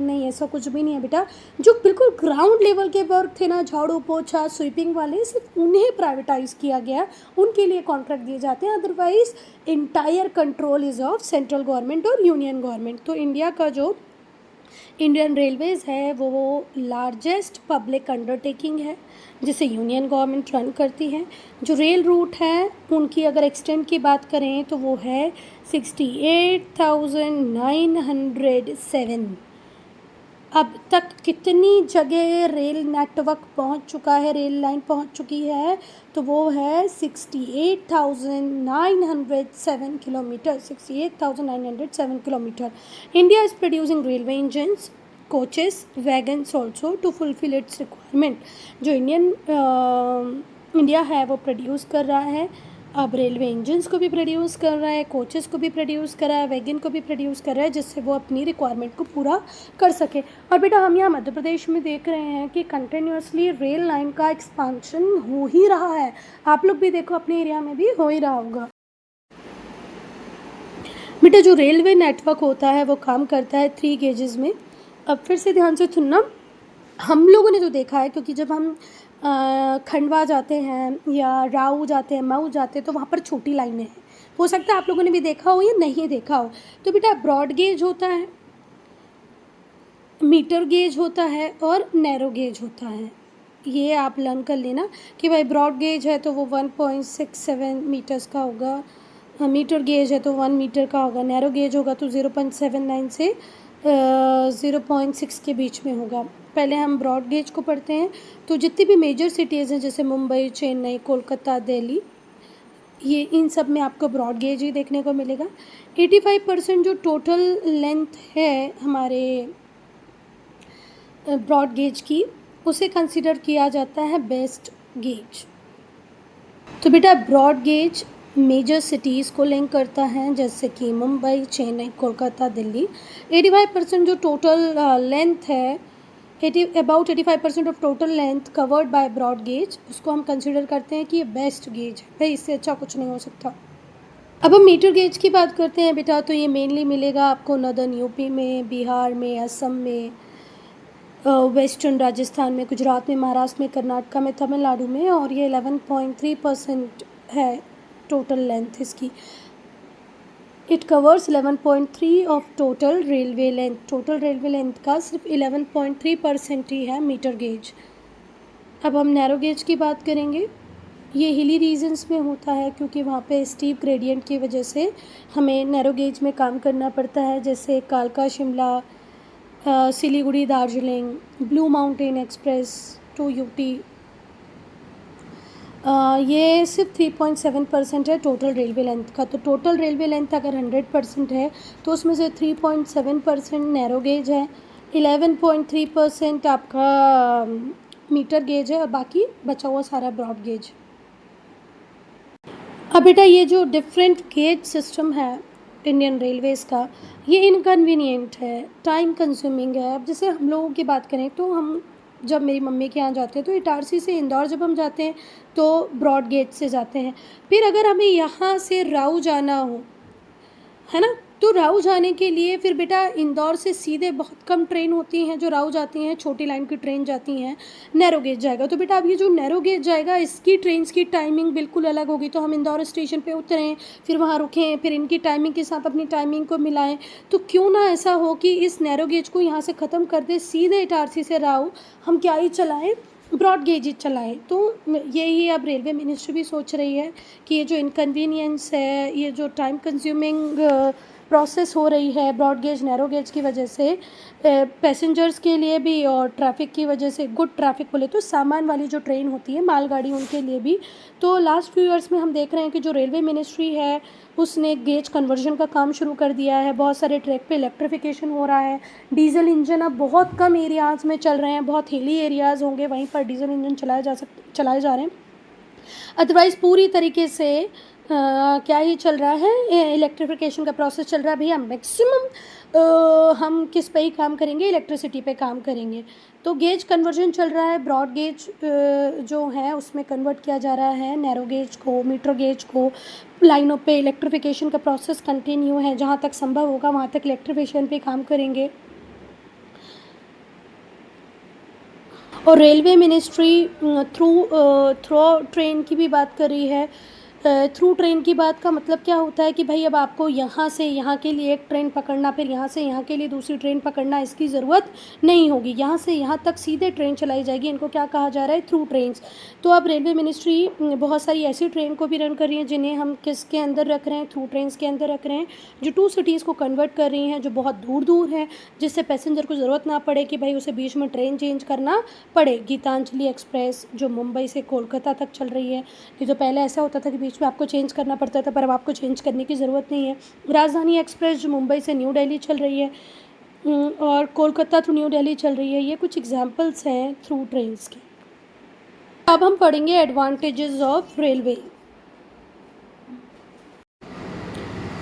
नहीं, ऐसा कुछ भी नहीं है बेटा। जो बिल्कुल ग्राउंड लेवल के वर्क थे ना, झाड़ू पोछा स्वीपिंग वाले, सिर्फ उन्हें प्राइवेटाइज़ किया गया, उनके लिए कॉन्ट्रैक्ट दिए जाते हैं। Otherwise entire control is of central government और यूनियन गवर्नमेंट। तो इंडिया का जो इंडियन रेलवेज़ है वो लार्जेस्ट पब्लिक अंडरटेकिंग है जिसे यूनियन गवर्नमेंट रन करती है। जो रेल रूट है उनकी अगर एक्सटेंट की बात करें तो वो है 68,907। अब तक कितनी जगह रेल नेटवर्क पहुंच चुका है, रेल लाइन पहुंच चुकी है, तो वो है 68,907 kilometre. 68,907 kilometre. India is producing railway engines, coaches, wagons also to fulfil its requirement. जो इंडिया है वो प्रोड्यूस कर रहा है, अब रेलवे इंजन्स को भी प्रोड्यूस कर रहा है, कोचेस को भी प्रोड्यूस कर रहा है, वैगन को भी प्रोड्यूस कर रहा है, जिससे वो अपनी रिक्वायरमेंट को पूरा कर सके। और बेटा हम यहाँ मध्य प्रदेश में देख रहे हैं कि कंटिन्यूसली रेल लाइन का एक्सपांशन हो ही रहा है। आप लोग भी देखो अपने एरिया में भी हो ही रहा होगा। बेटा जो रेलवे नेटवर्क होता है वो काम करता है 3 गेजेस में। अब फिर से ध्यान से सुनना, हम लोगों ने जो देखा है, क्योंकि जब हम खंडवा जाते हैं या राऊ जाते हैं, मऊ जाते हैं, तो वहाँ पर छोटी लाइनें हैं। हो सकता है आप लोगों ने भी देखा हो या नहीं देखा हो। तो बेटा ब्रॉड गेज होता है, मीटर गेज होता है और नैरो गेज होता है। ये आप लर्न कर लेना कि भाई ब्रॉड गेज है तो वो 1.67 मीटर्स का होगा, मीटर गेज है तो 1 मीटर का होगा, नैरो गेज होगा तो 0.79 से 0.6 के बीच में होगा। पहले हम ब्रॉड गेज को पढ़ते हैं। तो जितनी भी मेजर सिटीज़ हैं जैसे मुंबई, चेन्नई, कोलकाता, दिल्ली, ये इन सब में आपको ब्रॉड गेज ही देखने को मिलेगा। 85% जो टोटल लेंथ है हमारे ब्रॉड गेज की, उसे कंसिडर किया जाता है बेस्ट गेज। तो बेटा ब्रॉड गेज मेजर सिटीज़ को लिंक करता है जैसे कि मुंबई, चेन्नई, कोलकाता, दिल्ली। 85% जो टोटल लेंथ है, about 85% of total length covered by broad gauge, उसको हम कंसिडर करते हैं कि ये बेस्ट गेज है। भाई इससे अच्छा कुछ नहीं हो सकता। अब हम मीटर गेज की बात करते हैं बेटा, तो ये मेनली मिलेगा आपको नॉर्दर्न यूपी में, बिहार में, असम में, वेस्टर्न राजस्थान में, गुजरात में, महाराष्ट्र में, कर्नाटका में, तमिलनाडु में, और ये 11.3% है टोटल लेंथ इसकी। It covers 11.3 of total railway length. Total railway length का सिर्फ 11.3% ही है मीटर गेज। अब हम नैरो गेज की बात करेंगे। ये हिली रीजन्स में होता है क्योंकि वहाँ पे स्टीप ग्रेडियंट की वजह से हमें नैरो गेज में काम करना पड़ता है, जैसे कालका Shimla, Siliguri Darjeeling, Blue Mountain Express to Ooty. ये सिर्फ 3.7% है टोटल रेलवे लेंथ का। तो टोटल रेलवे लेंथ अगर 100% है तो उसमें से 3.7% नैरो गेज है, 11.3% आपका मीटर गेज है और बाकी बचा हुआ सारा ब्रॉड गेज। अब बेटा ये जो डिफरेंट गेज सिस्टम है इंडियन रेलवेज़ का, ये इनकन्वीनियंट है, टाइम कंज्यूमिंग है। अब जैसे हम लोगों की बात करें तो हम जब मेरी मम्मी के यहाँ जाते हैं तो इटारसी से इंदौर जब हम जाते हैं तो ब्रॉड गेज से जाते हैं। फिर अगर हमें यहाँ से राऊ जाना हो, है ना, तो राऊ जाने के लिए फिर बेटा इंदौर से सीधे बहुत कम ट्रेन होती हैं जो राऊ जाती हैं, छोटी लाइन की ट्रेन जाती हैं, नैरो गेज जाएगा। तो बेटा अब ये जो नैरो गेज जाएगा इसकी ट्रेन्स की टाइमिंग बिल्कुल अलग होगी। तो हम इंदौर स्टेशन पे उतरें, फिर वहाँ रुकें, फिर इनकी टाइमिंग के साथ अपनी टाइमिंग को मिलाएं। तो क्यों ना ऐसा हो कि इस नैरो गेज को यहाँ से ख़त्म कर दे, सीधे इटारसी से राऊ हम क्या ही चलाएँ, ब्रॉड गेज ही चलाएँ। तो यही अब रेलवे मिनिस्ट्री भी सोच रही है कि ये जो इनकन्वीनियंस है, ये जो टाइम कंज्यूमिंग प्रोसेस हो रही है ब्रॉड गेज नैरो गेज की वजह से, पैसेंजर्स के लिए भी और ट्रैफिक की वजह से, गुड ट्रैफिक बोले तो सामान वाली जो ट्रेन होती है, मालगाड़ी, उनके लिए भी। तो लास्ट फ्यू ईयर्स में हम देख रहे हैं कि जो रेलवे मिनिस्ट्री है उसने गेज कन्वर्जन का काम शुरू कर दिया है। बहुत सारे ट्रैक पे इलेक्ट्रिफिकेशन हो रहा है। डीजल इंजन अब बहुत कम एरियाज़ में चल रहे हैं, बहुत हिली एरियाज़ होंगे वहीं पर डीजल इंजन चलाए जा रहे हैं। अदरवाइज़ पूरी तरीके से क्या ही चल रहा है, इलेक्ट्रिफिकेशन का प्रोसेस चल रहा है। भैया मैक्सिमम हम किस पे ही काम करेंगे, इलेक्ट्रिसिटी पे काम करेंगे। तो गेज कन्वर्जन चल रहा है, ब्रॉड गेज जो है उसमें कन्वर्ट किया जा रहा है नैरो गेज को, मीटर गेज को। लाइनों पे इलेक्ट्रिफिकेशन का प्रोसेस कंटिन्यू है, जहाँ तक संभव होगा वहाँ तक इलेक्ट्रिफिकेशन पे काम करेंगे। और रेलवे मिनिस्ट्री थ्रू ट्रेन की भी बात कर रही है। थ्रू ट्रेन की बात का मतलब क्या होता है कि भाई अब आपको यहाँ से यहाँ के लिए एक ट्रेन पकड़ना, फिर यहाँ से यहाँ के लिए दूसरी ट्रेन पकड़ना, इसकी ज़रूरत नहीं होगी। यहाँ से यहाँ तक सीधे ट्रेन चलाई जाएगी। इनको क्या कहा जा रहा है? Through trains. तो अब रेलवे मिनिस्ट्री बहुत सारी ऐसी ट्रेन को भी रन कर रही है जिन्हें हम किसके अंदर रख रहे हैं? थ्रू ट्रेन्स के अंदर रख रहे हैं, जो 2 सिटीज़ को कन्वर्ट कर रही हैं, जो बहुत दूर दूर हैं, जिससे पैसेंजर को ज़रूरत ना पड़े कि भाई उसे बीच में ट्रेन चेंज करना पड़े। गीतांजलि एक्सप्रेस जो मुंबई से कोलकाता तक चल रही है। नहीं तो पहले ऐसा होता था कि बीच में आपको चेंज करना पड़ता था, पर अब आपको चेंज करने की ज़रूरत नहीं है। राजधानी एक्सप्रेस जो मुंबई से न्यू दिल्ली चल रही है, और कोलकाता टू न्यू दिल्ली चल रही है। ये कुछ एग्जाम्पल्स हैं थ्रू ट्रेन्स के। अब हम पढ़ेंगे एडवांटेजेस ऑफ रेलवे।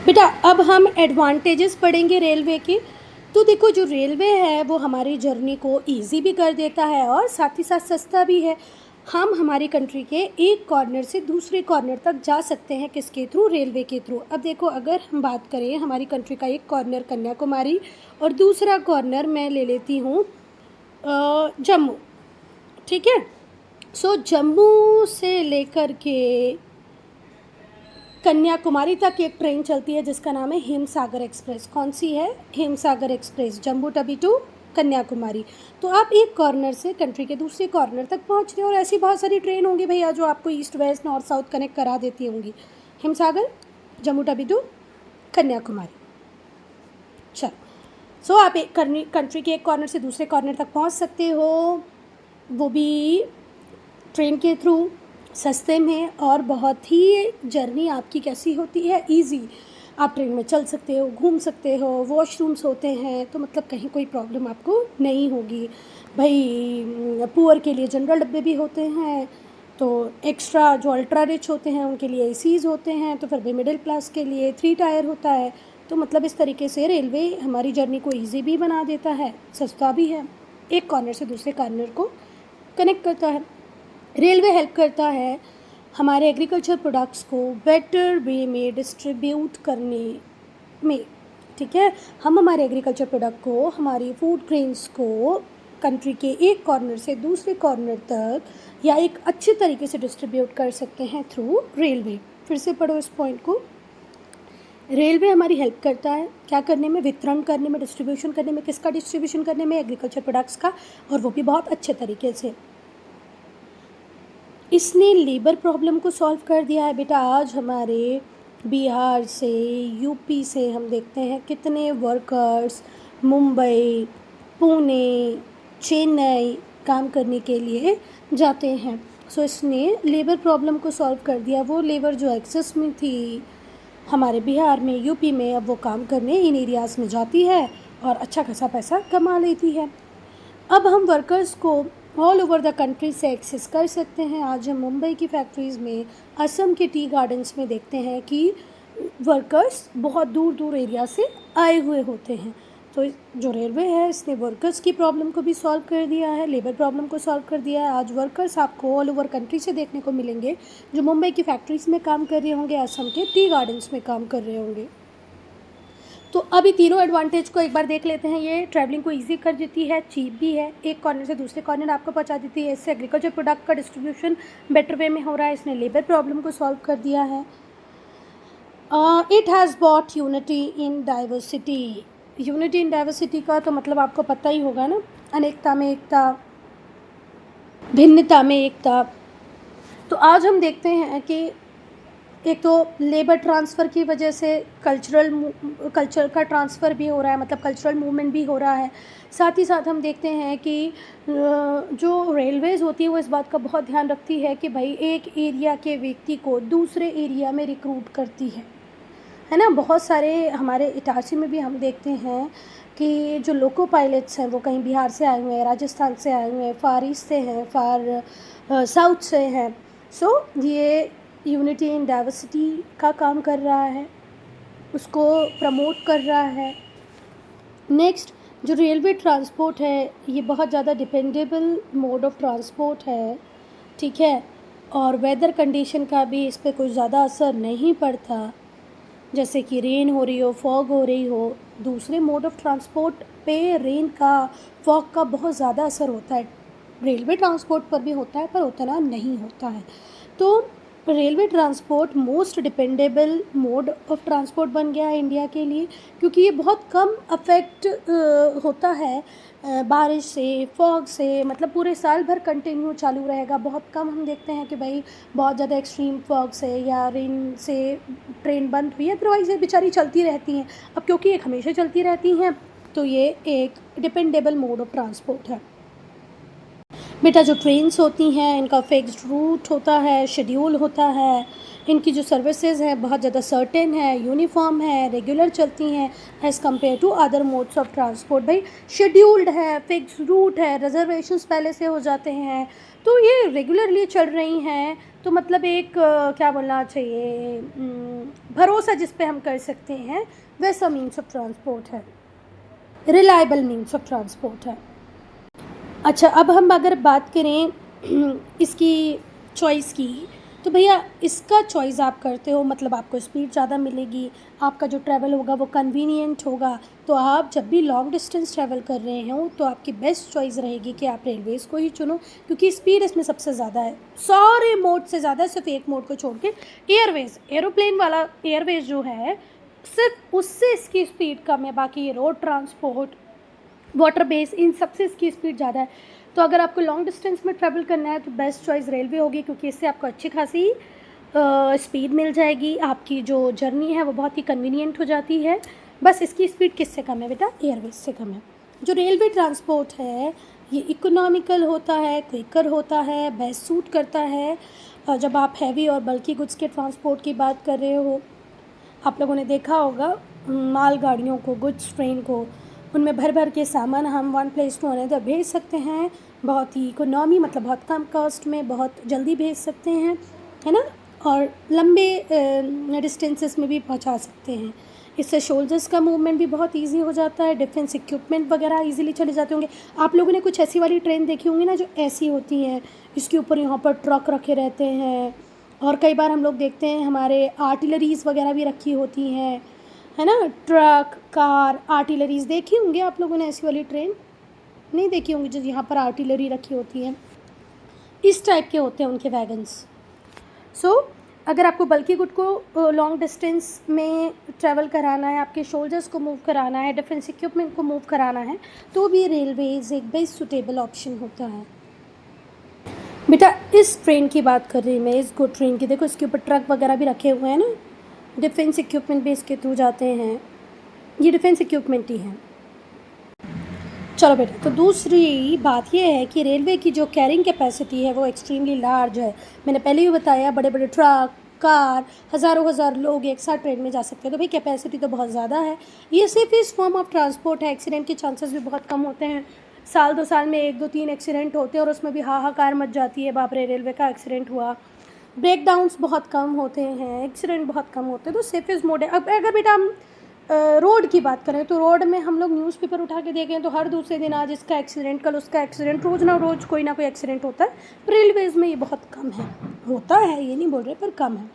बेटा अब हम एडवांटेजेस पढ़ेंगे रेलवे के। तो देखो, जो रेलवे है वो हमारी जर्नी को इजी भी कर देता है और साथ ही साथ सस्ता भी है। हम हमारी कंट्री के एक कॉर्नर से दूसरे कॉर्नर तक जा सकते हैं, किसके थ्रू? रेलवे के थ्रू। अब देखो, अगर हम बात करें हमारी कंट्री का एक कॉर्नर कन्याकुमारी और दूसरा कॉर्नर मैं ले लेती हूँ जम्मू, ठीक है। सो जम्मू से लेकर के कन्याकुमारी तक एक ट्रेन चलती है जिसका नाम है हिमसागर एक्सप्रेस। कौन सी है? Himsagar Express, Jammu Tawi to Kanyakumari. तो आप एक कॉर्नर से कंट्री के दूसरे कॉर्नर तक पहुंच रहे हो, और ऐसी बहुत सारी ट्रेन होंगी भैया जो आपको east west north south connect करा देती होंगी। हिमसागर, जम्मू तवी टू कन्याकुमारी। चलो, सो आप एक कंट्री के एक कॉर्नर से दूसरे कॉर्नर तक पहुंच सकते हो, वो भी ट्रेन के थ्रू, सस्ते में, और बहुत ही जर्नी आपकी कैसी होती है? ईजी। आप ट्रेन में चल सकते हो, घूम सकते हो, वॉशरूम्स होते हैं, तो मतलब कहीं कोई प्रॉब्लम आपको नहीं होगी। भाई पुअर के लिए जनरल डब्बे भी होते हैं, तो एक्स्ट्रा जो अल्ट्रा रिच होते हैं उनके लिए एसीज़ होते हैं, तो फिर भी मिडिल क्लास के लिए 3 टायर होता है। तो मतलब इस तरीके से रेलवे हमारी जर्नी को ईजी भी बना देता है, सस्ता भी है, एक कॉर्नर से दूसरे कॉर्नर को कनेक्ट करता है। रेलवे हेल्प करता है हमारे एग्रीकल्चर प्रोडक्ट्स को बेटर वे में डिस्ट्रीब्यूट करने में, ठीक है। हम हमारे एग्रीकल्चर प्रोडक्ट को, हमारी फूड ग्रेन्स को कंट्री के एक कॉर्नर से दूसरे कॉर्नर तक या एक अच्छे तरीके से डिस्ट्रीब्यूट कर सकते हैं थ्रू रेलवे। फिर से पढ़ो इस पॉइंट को। रेलवे हमारी हेल्प करता है क्या करने में? वितरण करने में, डिस्ट्रीब्यूशन करने में। किसका डिस्ट्रीब्यूशन करने में? एग्रीकल्चर प्रोडक्ट्स का, और वो भी बहुत अच्छे तरीके से। इसने लेबर प्रॉब्लम को सॉल्व कर दिया है बेटा। आज हमारे बिहार से, यूपी से हम देखते हैं कितने वर्कर्स मुंबई, पुणे, चेन्नई काम करने के लिए जाते हैं। सो इसने लेबर प्रॉब्लम को सॉल्व कर दिया। वो लेबर जो एक्सेस में थी हमारे बिहार में, यूपी में, अब वो काम करने इन एरियाज़ में जाती है और अच्छा खासा पैसा कमा लेती है। अब हम वर्कर्स को ऑल ओवर द कंट्री से एक्सेस कर सकते हैं। आज हम मुंबई की फैक्ट्रीज़ में, असम के टी गार्डन्स में देखते हैं कि वर्कर्स बहुत दूर दूर एरिया से आए हुए होते हैं। तो जो रेलवे है इसने वर्कर्स की प्रॉब्लम को भी सॉल्व कर दिया है, लेबर प्रॉब्लम को सॉल्व कर दिया है। आज वर्कर्स आपको ऑल ओवर कंट्री से देखने को मिलेंगे जो मुंबई की फैक्ट्रीज़ में काम कर रहे होंगे, असम के टी गार्डन्स में काम कर रहे होंगे। तो अभी तीनों एडवांटेज को एक बार देख लेते हैं। ये ट्रैवलिंग को इजी कर देती है, चीप भी है, एक कॉर्नर से दूसरे कॉर्नर आपको पहुंचा देती है। इससे एग्रीकल्चर प्रोडक्ट का डिस्ट्रीब्यूशन बेटर वे में हो रहा है। इसने लेबर प्रॉब्लम को सॉल्व कर दिया है। It has bot unity in diversity. Unity in diversity का तो मतलब आपको पता ही होगा ना, अनेकता में एकता, भिन्नता में एकता। तो आज हम देखते हैं कि एक तो लेबर ट्रांसफ़र की वजह से कल्चर का ट्रांसफ़र भी हो रहा है, मतलब कल्चरल मूवमेंट भी हो रहा है। साथ ही साथ हम देखते हैं कि जो रेलवेज़ होती है वो इस बात का बहुत ध्यान रखती है कि भाई एक एरिया के व्यक्ति को दूसरे एरिया में रिक्रूट करती है ना। बहुत सारे हमारे इटारसी में भी हम देखते हैं कि जो लोको पायलट्स हैं वो कहीं बिहार से आए हुए हैं, राजस्थान से आए हुए हैं, फार ईस्ट से हैं, फार साउथ से हैं। सो ये यूनिटी इन डाइवर्सिटी का काम कर रहा है, उसको प्रमोट कर रहा है। नेक्स्ट, जो रेलवे ट्रांसपोर्ट है ये बहुत ज़्यादा डिपेंडेबल मोड ऑफ ट्रांसपोर्ट है, ठीक है। और वेदर कंडीशन का भी इस पर कोई ज़्यादा असर नहीं पड़ता, जैसे कि रेन हो रही हो, फॉग हो रही हो। दूसरे मोड ऑफ ट्रांसपोर्ट पे रेन का, फॉग का बहुत ज़्यादा असर होता है। रेलवे ट्रांसपोर्ट पर भी होता है पर उतना नहीं होता है। तो railway transport most dependable mode of transport बन गया है इंडिया के लिए, क्योंकि ये बहुत कम अफेक्ट होता है बारिश से, फॉग से, मतलब पूरे साल भर कंटिन्यू चालू रहेगा। बहुत कम हम देखते हैं कि भाई बहुत ज़्यादा एक्सट्रीम फॉग से या रेन से ट्रेन बंद हुई है, अदरवाइज़ ये बेचारी चलती रहती हैं। अब क्योंकि एक हमेशा चलती रहती हैं तो ये एक डिपेंडेबल मोड ऑफ ट्रांसपोर्ट है। बेटा जो ट्रेन्स होती हैं इनका फिक्स्ड रूट होता है, शेड्यूल होता है, इनकी जो सर्विसेज हैं बहुत ज़्यादा सर्टेन है, यूनिफॉर्म है, रेगुलर चलती हैं as compare to other modes of transport. भाई शेड्यूल्ड है, फिक्स्ड रूट है, रिजर्वेशंस पहले से हो जाते हैं, तो ये रेगुलरली चल रही हैं। तो मतलब एक क्या बोलना चाहिए, भरोसा जिस पे हम कर सकते हैं वैसा मीन्स ऑफ ट्रांसपोर्ट है, रिलायबल मीन्स ऑफ ट्रांसपोर्ट है। अच्छा, अब हम अगर बात करें इसकी चॉइस की, तो भैया इसका चॉइस आप करते हो, मतलब आपको स्पीड ज़्यादा मिलेगी, आपका जो ट्रैवल होगा वो कन्वीनियंट होगा। तो आप जब भी लॉन्ग डिस्टेंस ट्रैवल कर रहे हो तो आपकी बेस्ट चॉइस रहेगी कि आप रेलवेज़ को ही चुनो, क्योंकि स्पीड इसमें सबसे ज़्यादा है सारे मोड से ज़्यादा, सिर्फ एक मोड को छोड़ के। एयरवेज़, एरोप्लेन वाला एयरवेज़ जो है सिर्फ उससे इसकी स्पीड कम है, बाकी रोड ट्रांसपोर्ट, वाटर बेस, इन सबसे इसकी स्पीड ज़्यादा है। तो अगर आपको लॉन्ग डिस्टेंस में ट्रैवल करना है तो बेस्ट चॉइस रेलवे होगी, क्योंकि इससे आपको अच्छी खासी स्पीड मिल जाएगी, आपकी जो जर्नी है वो बहुत ही कन्वीनियंट हो जाती है। बस इसकी स्पीड किससे कम है बेटा? एयरवेज से कम है। जो रेलवे ट्रांसपोर्ट है ये इकोनॉमिकल होता है, क्विकर होता है, बेस्ट सूट करता है। जब आप हैवी और बल्कि गुड्स के ट्रांसपोर्ट की बात कर रहे हो, आप लोगों ने देखा होगा मालगाड़ियों को, गुड्स ट्रेन को, उनमें भर भर के सामान हम वन प्लेस टू अनदर भेज सकते हैं, बहुत ही इकोनॉमी, मतलब बहुत कम कॉस्ट में बहुत जल्दी भेज सकते हैं, है ना, और लंबे डिस्टेंसेस में भी पहुंचा सकते हैं। इससे शोल्डर्स का मूवमेंट भी बहुत इजी हो जाता है, डिफेंस इक्विपमेंट वगैरह इजीली चले जाते होंगे। आप लोगों ने कुछ ऐसी वाली ट्रेन देखी होंगी ना जो ऐसी होती हैं, इसके ऊपर यहाँ पर ट्रक रखे रहते हैं, और कई बार हम लोग देखते हैं हमारे आर्टिलरीज़ वगैरह भी रखी होती हैं, है ना, ट्रक, कार, आर्टिलरीज़ देखी होंगी आप लोगों ने। ऐसी वाली ट्रेन नहीं देखी होंगी जो यहाँ पर आर्टिलरी रखी होती है, इस टाइप के होते हैं उनके वैगन्स। सो अगर आपको बल्कि गुड को लॉन्ग डिस्टेंस में ट्रैवल कराना है, आपके शोल्डर्स को मूव कराना है, डिफेंस इक्विपमेंट को मूव कराना है, तो भी रेलवेज एक बेस्ट सुटेबल ऑप्शन होता है। बेटा इस ट्रेन की बात कर रही हूँ मैं, इस गुड ट्रेन की। देखो इसके ऊपर ट्रक वगैरह भी रखे हुए हैं ना, डिफेंस इक्विपमेंट भी इसके थ्रू जाते हैं, ये डिफेंस इक्विपमेंट ही है। चलो बेटा, तो दूसरी बात ये है कि रेलवे की जो कैरिंग कैपेसिटी है वो एक्सट्रीमली लार्ज है। मैंने पहले भी बताया, बड़े बड़े ट्रक, कार, हज़ारों हज़ार लोग एक साथ ट्रेन में जा सकते हैं, तो भाई कैपेसिटी तो बहुत ज़्यादा है। ये सेफेस्ट फॉर्म ऑफ ट्रांसपोर्ट है, एक्सीडेंट के चांसेस भी बहुत कम होते हैं। साल 2 साल में 1-2-3 एक्सीडेंट होते हैं और उसमें भी हाहाकार मच जाती है, बाप रे रेलवे का एक्सीडेंट हुआ। ब्रेकडाउन्स बहुत कम होते हैं, एक्सीडेंट बहुत कम होते हैं, तो सेफेस्ट मोड है। अब अगर बेटा हम रोड की बात करें तो रोड में हम लोग न्यूज़पेपर उठा के देखें तो हर दूसरे दिन आज इसका एक्सीडेंट, कल उसका एक्सीडेंट, रोज़ ना रोज़ कोई ना कोई एक्सीडेंट होता है। रेलवेज़ में ये बहुत कम है, होता है ये नहीं बोल रहे, पर कम है।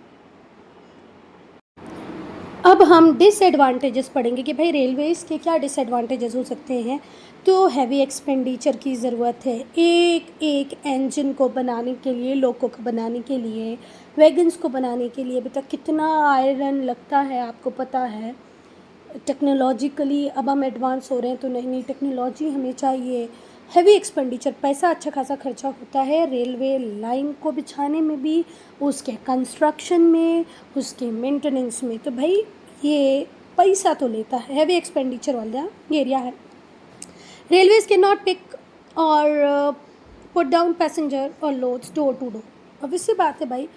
अब हम डिसएडवांटेजेस पढ़ेंगे कि भाई रेलवेज़ के क्या डिसएडवांटेजेस हो सकते हैं। तो हैवी एक्सपेंडिचर की ज़रूरत है, एक एक इंजन को बनाने के लिए, लोको को बनाने के लिए, वैगन्स को बनाने के लिए बेटा कितना आयरन लगता है आपको पता है। टेक्नोलॉजिकली अब हम एडवांस हो रहे हैं तो नई नई टेक्नोलॉजी हमें चाहिए। हैवी एक्सपेंडिचर, पैसा अच्छा खासा खर्चा होता है रेलवे लाइन को बिछाने में भी, उसके कंस्ट्रक्शन में, उसके मेंटेनेंस में। तो भाई ये पैसा तो लेता है, हैवी एक्सपेंडिचर वाला एरिया है। रेलवेज के नॉट पिक और पुट डाउन पैसेंजर और लोड्स डोर टू डोर। अब इससे बात है भाई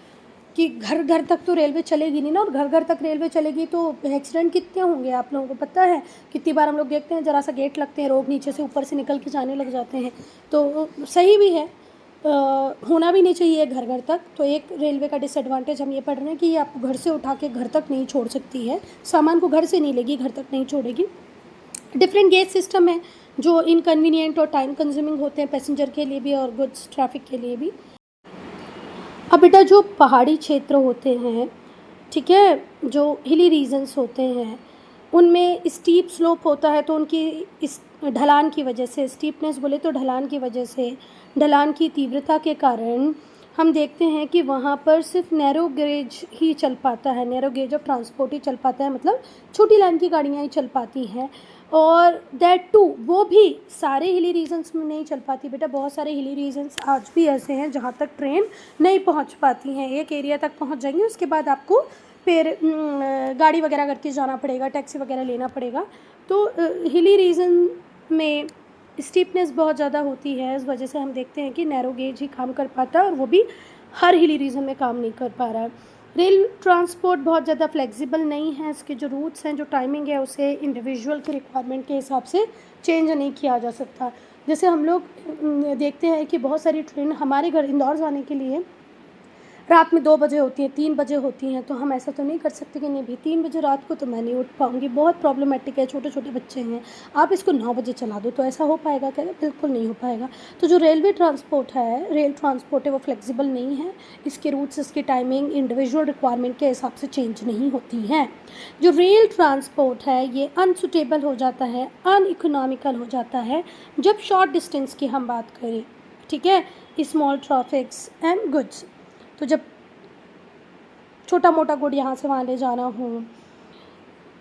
कि घर घर तक तो रेलवे चलेगी नहीं ना, और घर घर तक रेलवे चलेगी तो एक्सीडेंट कितने होंगे आप लोगों को पता है। कितनी बार हम लोग देखते हैं जरा सा गेट लगते हैं, लोग नीचे से ऊपर से निकल के जाने लग जाते हैं। तो सही भी है, होना भी नहीं चाहिए घर घर तक। तो एक रेलवे का डिसएडवांटेज हम ये पढ़ रहे हैं कि ये आपको घर से उठा के घर तक नहीं छोड़ सकती है, सामान को घर से नहीं लेगी, घर तक नहीं छोड़ेगी। डिफरेंट गेट सिस्टम है जो इनकन्वीनियंट और टाइम कंज्यूमिंग होते हैं पैसेंजर के लिए भी और गुड्स ट्रैफिक के लिए भी। अब बेटा जो पहाड़ी क्षेत्र होते हैं, ठीक है, जो हिली रीजन्स होते हैं, उनमें स्टीप स्लोप होता है, तो उनकी इस ढलान की वजह से, स्टीपनेस बोले तो ढलान की वजह से, ढलान की तीव्रता के कारण हम देखते हैं कि वहाँ पर सिर्फ नैरो गेज ही चल पाता है, नैरो गेज ऑफ ट्रांसपोर्ट ही चल पाता है, मतलब छोटी लाइन की गाड़ियाँ ही चल पाती हैं। और दैट टू वो भी सारे हिली रीजन्स में नहीं चल पाती बेटा, बहुत सारे हिली रीजन्स आज भी ऐसे हैं जहाँ तक ट्रेन नहीं पहुँच पाती हैं। एक एरिया तक पहुँच जाएंगी, उसके बाद आपको फिर गाड़ी वगैरह करके जाना पड़ेगा, टैक्सी वगैरह लेना पड़ेगा। तो हिली रीजन में स्टीपनेस बहुत ज़्यादा होती है, इस वजह से हम देखते हैं कि नैरो गेज ही काम कर पाता है और वो भी हर हिली रीजन में काम नहीं कर पा रहा है। रेल ट्रांसपोर्ट बहुत ज़्यादा फ्लेक्सिबल नहीं है, इसके जो रूट्स हैं, जो टाइमिंग है, उसे इंडिविजुअल के रिक्वायरमेंट के हिसाब से चेंज नहीं किया जा सकता। जैसे हम लोग देखते हैं कि बहुत सारी ट्रेन हमारे घर इंदौर जाने के लिए रात में 2 बजे होती हैं, 3 बजे होती हैं, तो हम ऐसा तो नहीं कर सकते कि नहीं भाई 3 बजे रात को तो मैं नहीं उठ पाऊँगी, बहुत प्रॉब्लमेटिक है, छोटे छोटे बच्चे हैं, आप इसको 9 बजे चला दो, तो ऐसा हो पाएगा क्या? बिल्कुल नहीं हो पाएगा। तो जो रेल ट्रांसपोर्ट है वो फ्लेक्सिबल नहीं है, इसके रूट्स, इसकी टाइमिंग इंडिविजुअल रिक्वायरमेंट के हिसाब से चेंज नहीं होती हैं। जो रेल ट्रांसपोर्ट है ये अनसुटेबल हो जाता है, अनइकोनॉमिकल हो जाता है जब शॉर्ट डिस्टेंस की हम बात करें, ठीक है, स्मॉल ट्रैफिक्स एंड गुड्स। तो जब छोटा मोटा गुड यहाँ से वहाँ ले जाना हो,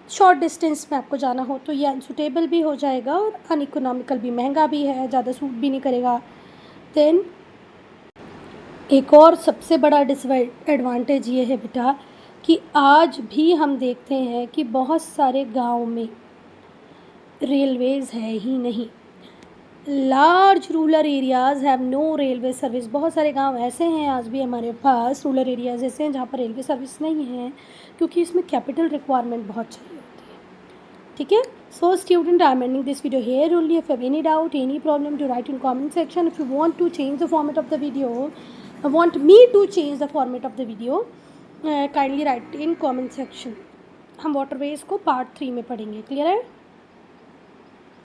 शॉर्ट डिस्टेंस में आपको जाना हो, तो ये अनसुटेबल भी हो जाएगा और अनइकोनॉमिकल भी, महंगा भी है, ज़्यादा सूट भी नहीं करेगा। देन एक और सबसे बड़ा डिसएडवांटेज ये है बेटा कि आज भी हम देखते हैं कि बहुत सारे गांव में रेलवेज़ है ही नहीं। Large rural areas have no railway service. बहुत सारे गांव ऐसे हैं आज भी हमारे पास, रूरल एरियाज़ ऐसे हैं जहाँ पर रेलवे सर्विस नहीं है, क्योंकि इसमें कैपिटल रिक्वायरमेंट बहुत चाहिए होती है, ठीक है। So student, I am ending this video here only. If you have any doubt, any problem, to write in comment section. If you want to change the format of the video, want me to change the format of the video, kindly write in comment section. हम waterways को part 3 में पढ़ेंगे, clear है?